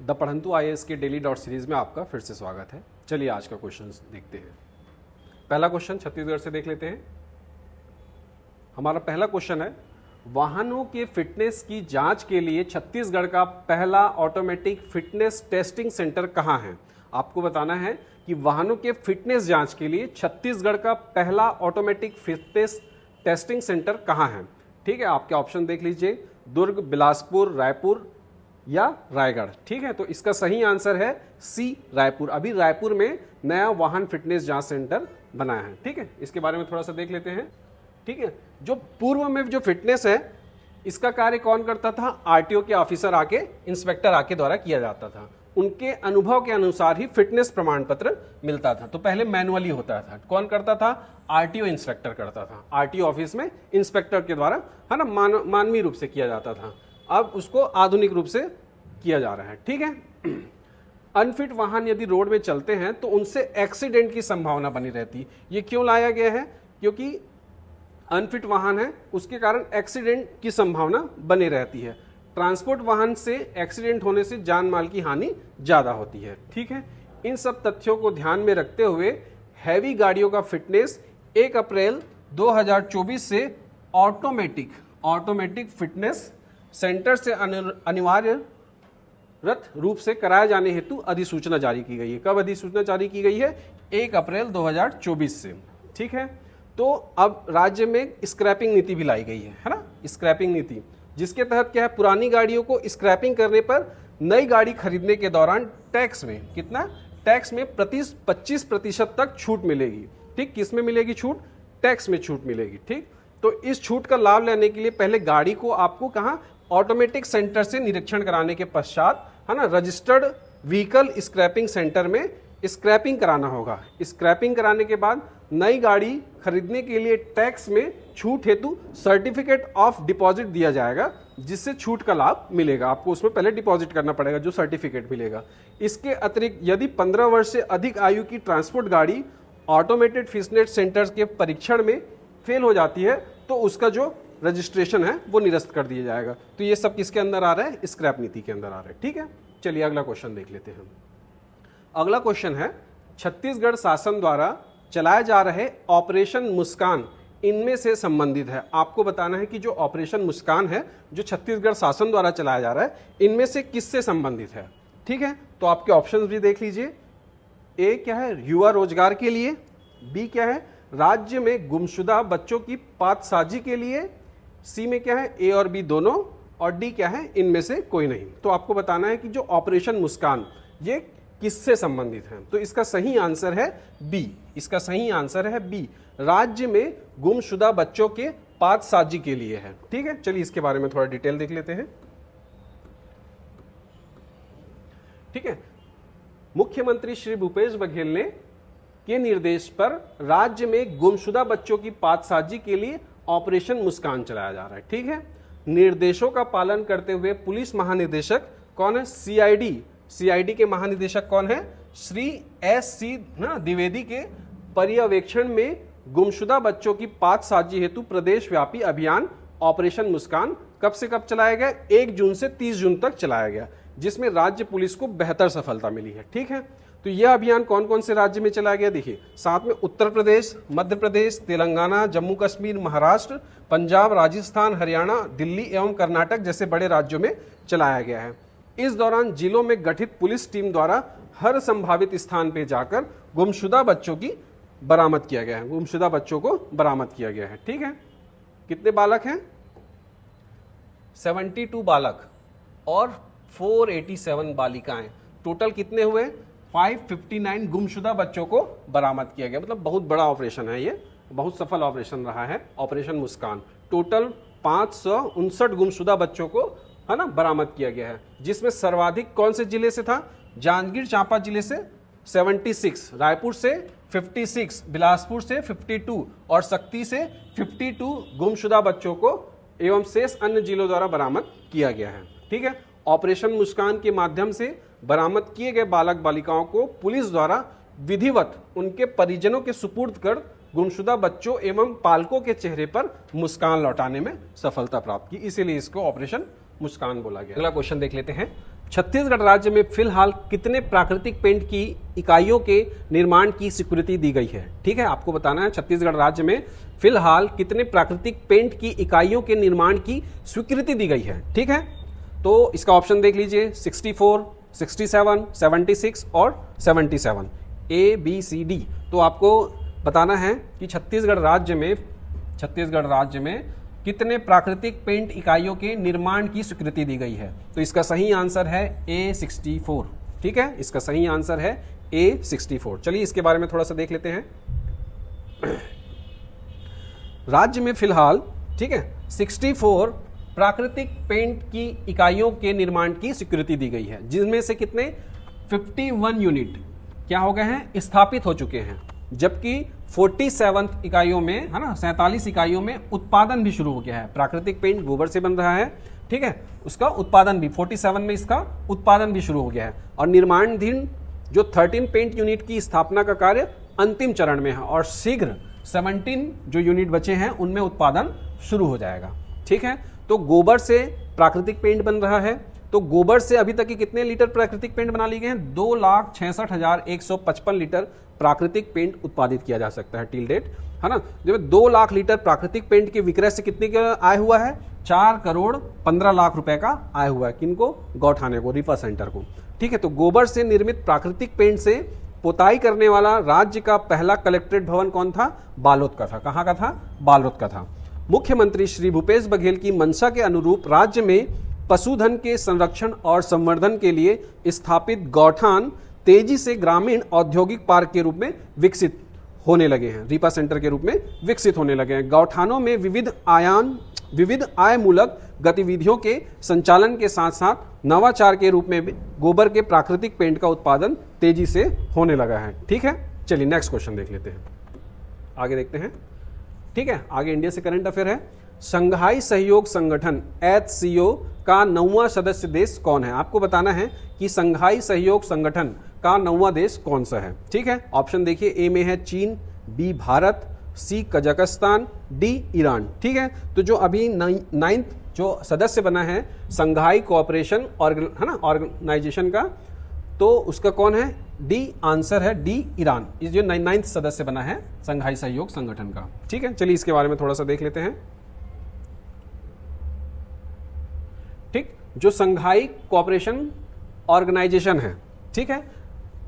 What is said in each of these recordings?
The पढ़ंतु IAS के daily dot series में आपका फिर से स्वागत है। चलिए आज का क्वेश्चन देखते हैं। पहला क्वेश्चन छत्तीसगढ़ से देख लेते हैं। हमारा पहला क्वेश्चन है, वाहनों के फिटनेस की जांच के लिए छत्तीसगढ़ का पहला ऑटोमेटिक फिटनेस टेस्टिंग सेंटर कहां है। आपको बताना है कि वाहनों के फिटनेस जांच के लिए छत्तीसगढ़ का पहला ऑटोमेटिक फिटनेस टेस्टिंग सेंटर कहां है। ठीक है, आपके ऑप्शन देख लीजिए, दुर्ग, बिलासपुर, रायपुर या रायगढ़। ठीक है, तो इसका सही आंसर है सी, रायपुर। अभी रायपुर में नया वाहन फिटनेस जांच सेंटर बनाया है। ठीक है, इसके बारे में थोड़ा सा देख लेते हैं। ठीक है, जो पूर्व में जो फिटनेस है इसका कार्य कौन करता था, आरटीओ के ऑफिसर आके, इंस्पेक्टर आके द्वारा किया जाता था। उनके अनुभव के अनुसार ही फिटनेस प्रमाण पत्र मिलता था। तो पहले मैनुअली होता था। कौन करता था, आरटीओ इंस्पेक्टर करता था। आरटीओ ऑफिस में इंस्पेक्टर के द्वारा, है ना, मानवीय रूप से किया जाता था। अब उसको आधुनिक रूप से किया जा रहा है। ठीक है, अनफिट वाहन यदि रोड में चलते हैं तो उनसे एक्सीडेंट की संभावना बनी रहती है। ये क्यों लाया गया है, क्योंकि अनफिट वाहन है उसके कारण एक्सीडेंट की संभावना बनी रहती है। ट्रांसपोर्ट वाहन से एक्सीडेंट होने से जान माल की हानि ज्यादा होती है। ठीक है, इन सब तथ्यों को ध्यान में रखते हुए हैवी गाड़ियों का फिटनेस 1 अप्रैल 2024 से ऑटोमेटिक फिटनेस सेंटर से अनिवार्य रूप से कराए जाने हेतु अधिसूचना जारी की गई है। कब अधिसूचना जारी की गई है, 1 अप्रैल 2024 से। ठीक है, तो अब राज्य में स्क्रैपिंग नीति भी लाई गई है ना, स्क्रैपिंग नीति, जिसके तहत क्या है, पुरानी गाड़ियों को स्क्रैपिंग करने पर नई गाड़ी खरीदने के दौरान टैक्स में कितना, टैक्स में 25% तक छूट मिलेगी। ठीक, किस में मिलेगी छूट, टैक्स में छूट मिलेगी। ठीक, तो इस छूट का लाभ लेने के लिए पहले गाड़ी को आपको कहाँ, ऑटोमेटिक सेंटर से निरीक्षण कराने के पश्चात, है ना, रजिस्टर्ड व्हीकल स्क्रैपिंग सेंटर में स्क्रैपिंग कराना होगा। स्क्रैपिंग कराने के बाद नई गाड़ी खरीदने के लिए टैक्स में छूट हेतु सर्टिफिकेट ऑफ डिपॉजिट दिया जाएगा, जिससे छूट का लाभ मिलेगा। आपको उसमें पहले डिपॉजिट करना पड़ेगा, जो सर्टिफिकेट मिलेगा। इसके अतिरिक्त यदि 15 वर्ष से अधिक आयु की ट्रांसपोर्ट गाड़ी ऑटोमेटेड फिटनेस सेंटर्स के परीक्षण में फेल हो जाती है तो उसका जो रजिस्ट्रेशन है वो निरस्त कर दिया जाएगा। तो ये सब किसके अंदर आ रहा है, स्क्रैप नीति के अंदर आ रहा है। ठीक है, चलिए अगला क्वेश्चन देख लेते हैं। अगला क्वेश्चन है, छत्तीसगढ़ शासन द्वारा चलाए जा रहे ऑपरेशन मुस्कान इनमें से संबंधित है। आपको बताना है कि जो ऑपरेशन मुस्कान है जो छत्तीसगढ़ शासन द्वारा चलाया जा रहा है, इनमें से किससे संबंधित है। ठीक है, तो आपके ऑप्शंस भी देख लीजिए। ए क्या है, युवा रोजगार के लिए। बी क्या है, राज्य में गुमशुदा बच्चों की पातसाजी के लिए। सी में क्या है, ए और बी दोनों। और डी क्या है, इनमें से कोई नहीं। तो आपको बताना है कि जो ऑपरेशन मुस्कान ये किससे संबंधित है। तो इसका सही आंसर है बी। इसका सही आंसर है बी, राज्य में गुमशुदा बच्चों के पातसाजी के लिए है। ठीक है, चलिए इसके बारे में थोड़ा डिटेल देख लेते हैं। ठीक है, मुख्यमंत्री श्री भूपेश बघेल ने के निर्देश पर राज्य में गुमशुदा बच्चों की पातसाजी के लिए ऑपरेशन मुस्कान चलाया जा रहा है। ठीक है, निर्देशों का पालन करते हुए पुलिस महानिदेशक कौन है, सीआईडी के महानिदेशक कौन है, श्री एस.सी. द्विवेदी के पर्यवेक्षण में गुमशुदा बच्चों की पातसाजी हेतु प्रदेश व्यापी अभियान ऑपरेशन मुस्कान कब से कब चलाया गया, 1 जून से 30 जून तक चलाया गया, जिसमें राज्य पुलिस को बेहतर सफलता मिली है। ठीक है, तो यह अभियान कौन कौन से राज्य में चलाया गया, देखिए साथ में उत्तर प्रदेश, मध्य प्रदेश, तेलंगाना, जम्मू कश्मीर, महाराष्ट्र, पंजाब, राजस्थान, हरियाणा, दिल्ली एवं कर्नाटक जैसे बड़े राज्यों में चलाया गया है। इस दौरान जिलों में गठित पुलिस टीम द्वारा हर संभावित स्थान पर जाकर गुमशुदा बच्चों की बरामद किया गया है, गुमशुदा बच्चों को बरामद किया गया है। ठीक है, कितने बालक हैं, 72 बालक और 487 बालिकाएं, टोटल कितने हुए, 559 गुमशुदा बच्चों को बरामद किया गया। मतलब बहुत बड़ा ऑपरेशन है ये, बहुत सफल ऑपरेशन रहा है ऑपरेशन मुस्कान। टोटल 559 गुमशुदा बच्चों को, है ना, बरामद किया गया है, जिसमें सर्वाधिक कौन से जिले से था, जांजगीर चांपा जिले से 76, रायपुर से 56, बिलासपुर से 52 और सक्ती से 52 गुमशुदा बच्चों को एवं शेष अन्य जिलों द्वारा बरामद किया गया है। ठीक है, ऑपरेशन मुस्कान के माध्यम से बरामद किए गए बालक बालिकाओं को पुलिस द्वारा विधिवत उनके परिजनों के सुपुर्द कर गुमशुदा बच्चों एवं पालकों के चेहरे पर मुस्कान लौटाने में सफलता प्राप्त की, इसीलिए इसको ऑपरेशन मुस्कान बोला गया। अगला क्वेश्चन देख लेते हैं। छत्तीसगढ़ राज्य में फिलहाल कितने प्राकृतिक पेंट की इकाइयों के निर्माण की स्वीकृति दी गई है? ठीक है, आपको बताना है छत्तीसगढ़ राज्य में फिलहाल कितने प्राकृतिक पेंट की इकाइयों के निर्माण की स्वीकृति दी गई है। ठीक है, तो इसका ऑप्शन देख लीजिए, 64, 67, 76 और 77, A, B, C, D। तो आपको बताना है कि छत्तीसगढ़ राज्य में कितने प्राकृतिक पेंट इकाइयों के निर्माण की स्वीकृति दी गई है। तो इसका सही आंसर है A, 64। ठीक है, इसका सही आंसर है A, 64। चलिए इसके बारे में थोड़ा सा देख लेते हैं। राज्य में फिलहाल, ठीक है, 64 प्राकृतिक पेंट की इकाइयों के निर्माण की स्वीकृति दी गई है, जिनमें से कितने 51 यूनिट क्या हो गए हैं, स्थापित हो चुके हैं, जबकि 47 इकाइयों में, है ना, 47 इकाइयों में उत्पादन भी शुरू हो गया है। प्राकृतिक पेंट गोबर से बन रहा है, ठीक है, उसका उत्पादन भी 47 में इसका उत्पादन भी शुरू हो गया है। और निर्माणाधीन जो 13 पेंट यूनिट की स्थापना का कार्य अंतिम चरण में है और शीघ्र 17 जो यूनिट बचे हैं उनमें उत्पादन शुरू हो जाएगा। ठीक है, तो गोबर से प्राकृतिक पेंट बन रहा है। तो गोबर से अभी तक के कितने लीटर प्राकृतिक पेंट बना लिए गए हैं? 2,66,155 लीटर प्राकृतिक पेंट उत्पादित किया जा सकता है टिल डेट, है ना। जब 2 लाख लीटर प्राकृतिक पेंट के विक्रय से कितने का आय हुआ है? 4,15,00,000 रुपए का आय हुआ है। किनको? गौठाने को, रीपा सेंटर को। ठीक है, तो गोबर से निर्मित प्राकृतिक पेंट से पोताई करने वाला राज्य का पहला कलेक्ट्रेट भवन कौन था? बालोद का था। कहाँ का था? बालोद का था। मुख्यमंत्री श्री भूपेश बघेल की मंशा के अनुरूप राज्य में पशुधन के संरक्षण और संवर्धन के लिए स्थापित गौठान तेजी से ग्रामीण औद्योगिक पार्क के रूप में विकसित होने लगे हैं, रीपा सेंटर के रूप में विकसित होने लगे हैं। गौठानों में विविध आय मूलक गतिविधियों के संचालन के साथ साथ नवाचार के रूप में भी गोबर के प्राकृतिक पेंट का उत्पादन तेजी से होने लगा है। ठीक है, चलिए नेक्स्ट क्वेश्चन देख लेते हैं, आगे देखते हैं। ठीक है, आगे इंडिया से करंट अफेयर है। शंघाई सहयोग संगठन HCO का 9वां सदस्य देश कौन है? आपको बताना है कि शंघाई सहयोग संगठन का 9वां देश कौन सा है। ठीक है, ऑप्शन देखिए, ए में है चीन, बी भारत, सी कजाकिस्तान, डी ईरान। ठीक है, तो जो अभी 9th जो सदस्य बना है शंघाई कोऑपरेशन ऑर्गेनाइजेशन का, तो उसका कौन है? डी आंसर है, डी ईरान। इस जो 9th सदस्य बना है शंघाई सहयोग संगठन का। ठीक है, चलिए इसके बारे में थोड़ा सा देख लेते हैं। ठीक, जो शंघाई कोऑपरेशन ऑर्गेनाइजेशन है, ठीक है,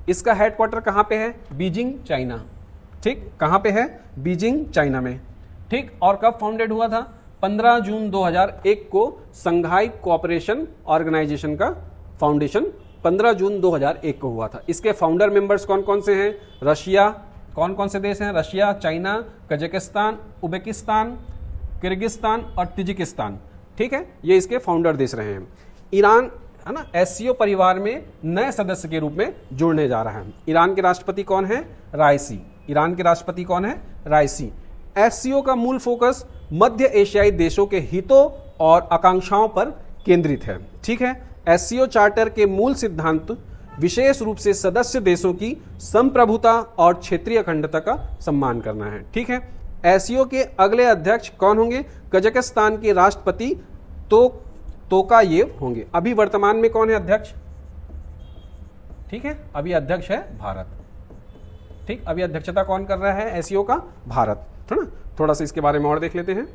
इसका हेडक्वार्टर कहां पे है? Beijing, China. ठीक, कहां पे है? बीजिंग, चाइना में। ठीक, और कब फाउंडेड हुआ था? 15 जून 2001 को शंघाई कोऑपरेशन ऑर्गेनाइजेशन का फाउंडेशन 15 जून 2001 को हुआ था। इसके फाउंडर मेंबर्स कौन कौन से हैं? रशिया, कौन कौन से देश हैं? Russia, China, Kazakhstan, Uzbekistan, Kyrgyzstan और ताजिकिस्तान। ठीक है, ये इसके फाउंडर देश रहे हैं। ईरान, है ना, SCO परिवार में नए सदस्य के रूप में जुड़ने जा रहा है। ईरान के राष्ट्रपति कौन है? राइसी। ईरान के राष्ट्रपति कौन है? राइसी। SCO का मूल फोकस मध्य एशियाई देशों के हितों और आकांक्षाओं पर केंद्रित है। ठीक है, SCO चार्टर के मूल सिद्धांत विशेष रूप से सदस्य देशों की संप्रभुता और क्षेत्रीय अखंडता का सम्मान करना है। ठीक है, SCO के अगले अध्यक्ष कौन होंगे? कजाकिस्तान के राष्ट्रपति तोकायेव होंगे। अभी वर्तमान में कौन है अध्यक्ष? ठीक है, अभी अध्यक्ष है भारत। ठीक, अभी अध्यक्षता कौन कर रहा है SCO का? भारत, है ना। थोड़ा सा इसके बारे में और देख लेते हैं।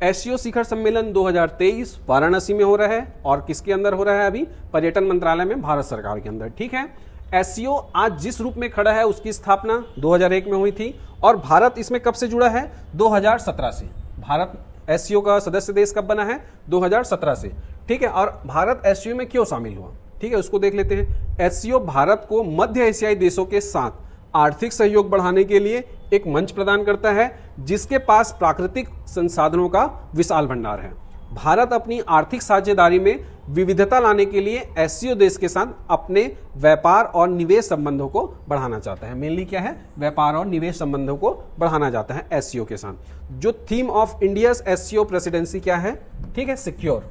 SCO शिखर सम्मेलन 2023 वाराणसी में हो रहा है और किसके अंदर हो रहा है? अभी पर्यटन मंत्रालय में, भारत सरकार के अंदर। ठीक है, SCO आज जिस रूप में खड़ा है उसकी स्थापना 2001 में हुई थी और भारत इसमें कब से जुड़ा है? 2017 से। भारत SCO का सदस्य देश कब बना है? 2017 से। ठीक है, और भारत SCO में क्यों शामिल हुआ? ठीक है, उसको देख लेते हैं। SCO भारत को मध्य एशियाई देशों के साथ आर्थिक सहयोग बढ़ाने के लिए एक मंच प्रदान करता है जिसके पास प्राकृतिक संसाधनों का विशाल भंडार है। भारत अपनी आर्थिक साझेदारी में विविधता लाने के लिए SCO देश के साथ अपने व्यापार और निवेश संबंधों को बढ़ाना चाहता है। मेनली क्या है? व्यापार और निवेश संबंधों को बढ़ाना चाहता है SCO के साथ। जो theme of India SCO presidency क्या है? ठीक है, सिक्योर।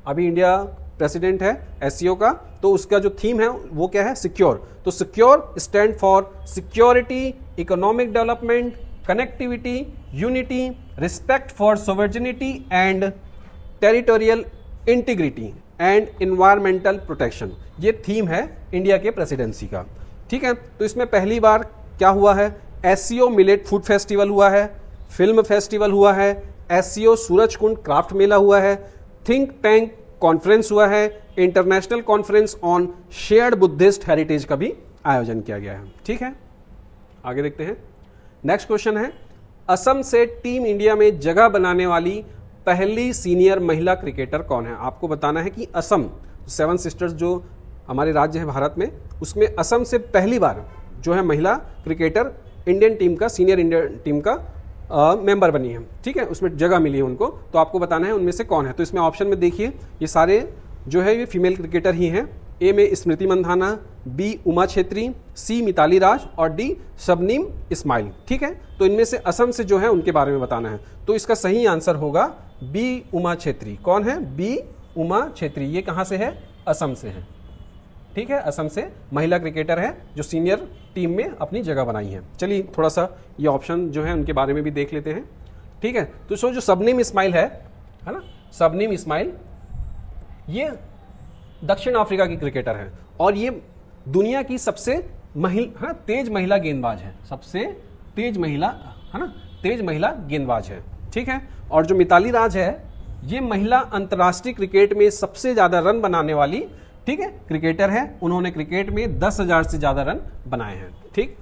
अभी इंडिया प्रेसिडेंट है SCO का, तो उसका जो थीम है वो क्या है? सिक्योर। तो secure stand for security, economic development, connectivity, unity, respect for sovereignty and territorial integrity and environmental protection, ये थीम है इंडिया के प्रेसिडेंसी का। ठीक है, तो इसमें पहली बार क्या हुआ है, एससीओ मिलेट फूड फेस्टिवल हुआ है, फिल्म फेस्टिवल हुआ है, एससीओ सूरजकुंड क्राफ्ट मेला हुआ है, थिंक टैंक कॉन्फ्रेंस हुआ है, international conference on shared Buddhist heritage का भी आयोजन किया गया है। ठीक है, आगे देखते हैं। नेक्स्ट क्वेश्चन है, असम से टीम इंडिया में जगह बनाने वाली पहली सीनियर महिला क्रिकेटर कौन है? आपको बताना है कि असम, 7 सिस्टर्स जो हमारे राज्य है भारत में, उसमें असम से पहली बार जो है महिला क्रिकेटर इंडियन टीम का, सीनियर इंडियन टीम का मेंबर बनी है। ठीक है, उसमें जगह मिली है उनको, तो आपको बताना है उनमें से कौन है। तो इसमें ऑप्शन में देखिए, ये सारे जो है ये फीमेल क्रिकेटर ही हैं। ए में स्मृति मंधाना, बी उमा छेत्री, सी मिताली राज और डी शबनीम इस्माइल। ठीक है, तो इनमें से असम से जो है उनके बारे में बताना है। तो इसका सही आंसर होगा बी उमा छेत्री। कौन है? बी उमा छेत्री। ये कहाँ से है? असम से है। ठीक है, असम से महिला क्रिकेटर है जो सीनियर टीम में अपनी जगह बनाई है। चलिए थोड़ा सा ये ऑप्शन जो है उनके बारे में भी देख लेते हैं। ठीक है, तो जो शबनीम इस्माइल है ना, शबनीम इस्माइल ये दक्षिण अफ्रीका की क्रिकेटर है और ये दुनिया की सबसे तेज महिला गेंदबाज है, सबसे तेज महिला, है ना, तेज महिला गेंदबाज है। ठीक है, और जो मिताली राज है ये महिला अंतर्राष्ट्रीय क्रिकेट में सबसे ज्यादा रन बनाने वाली, ठीक है, क्रिकेटर है। उन्होंने क्रिकेट में 10,000 से ज्यादा रन बनाए हैं। ठीक,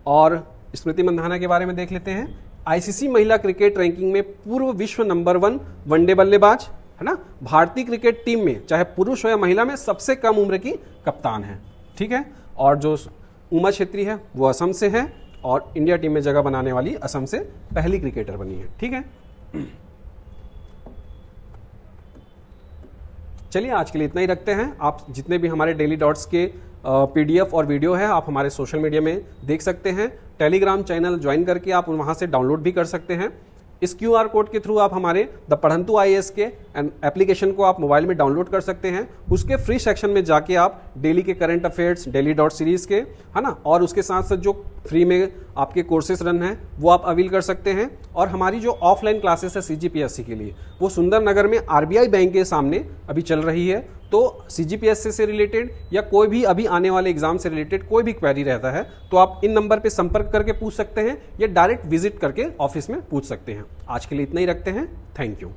और स्मृति मंधाना के बारे में देख लेते हैं। आईसीसी महिला क्रिकेट रैंकिंग में पूर्व विश्व नंबर 1 वनडे बल्लेबाज, है ना, भारतीय क्रिकेट टीम में चाहे पुरुष हो या महिला में सबसे कम उम्र की कप्तान है। ठीक है, और जो उमा छेत्री है वो असम से है और इंडिया टीम में जगह बनाने वाली असम से पहली क्रिकेटर बनी है। ठीक है, चलिए आज के लिए इतना ही रखते हैं। आप जितने भी हमारे डेली डॉट्स के पीडीएफ और वीडियो है आप हमारे सोशल मीडिया में देख सकते हैं। टेलीग्राम चैनल ज्वाइन करके आप वहां से डाउनलोड भी कर सकते हैं। इस क्यूआर कोड के थ्रू आप हमारे द पढ़ंतु आईएएस के एप्लीकेशन को आप मोबाइल में डाउनलोड कर सकते हैं। उसके फ्री सेक्शन में जाके आप डेली के current affairs, daily dot series के, है ना, और उसके साथ साथ जो फ्री में आपके कोर्सेज रन हैं वो आप अवेल कर सकते हैं। और हमारी जो ऑफलाइन क्लासेस है सीजीपीएससी के लिए वो सुंदर नगर में आरबीआई बैंक के सामने अभी चल रही है। तो सीजीपीएससी से रिलेटेड या कोई भी अभी आने वाले एग्जाम से रिलेटेड कोई भी क्वेरी रहता है तो आप इन नंबर पे संपर्क करके पूछ सकते हैं या डायरेक्ट विजिट करके ऑफिस में पूछ सकते हैं। आज के लिए इतना ही रखते हैं। Thank you.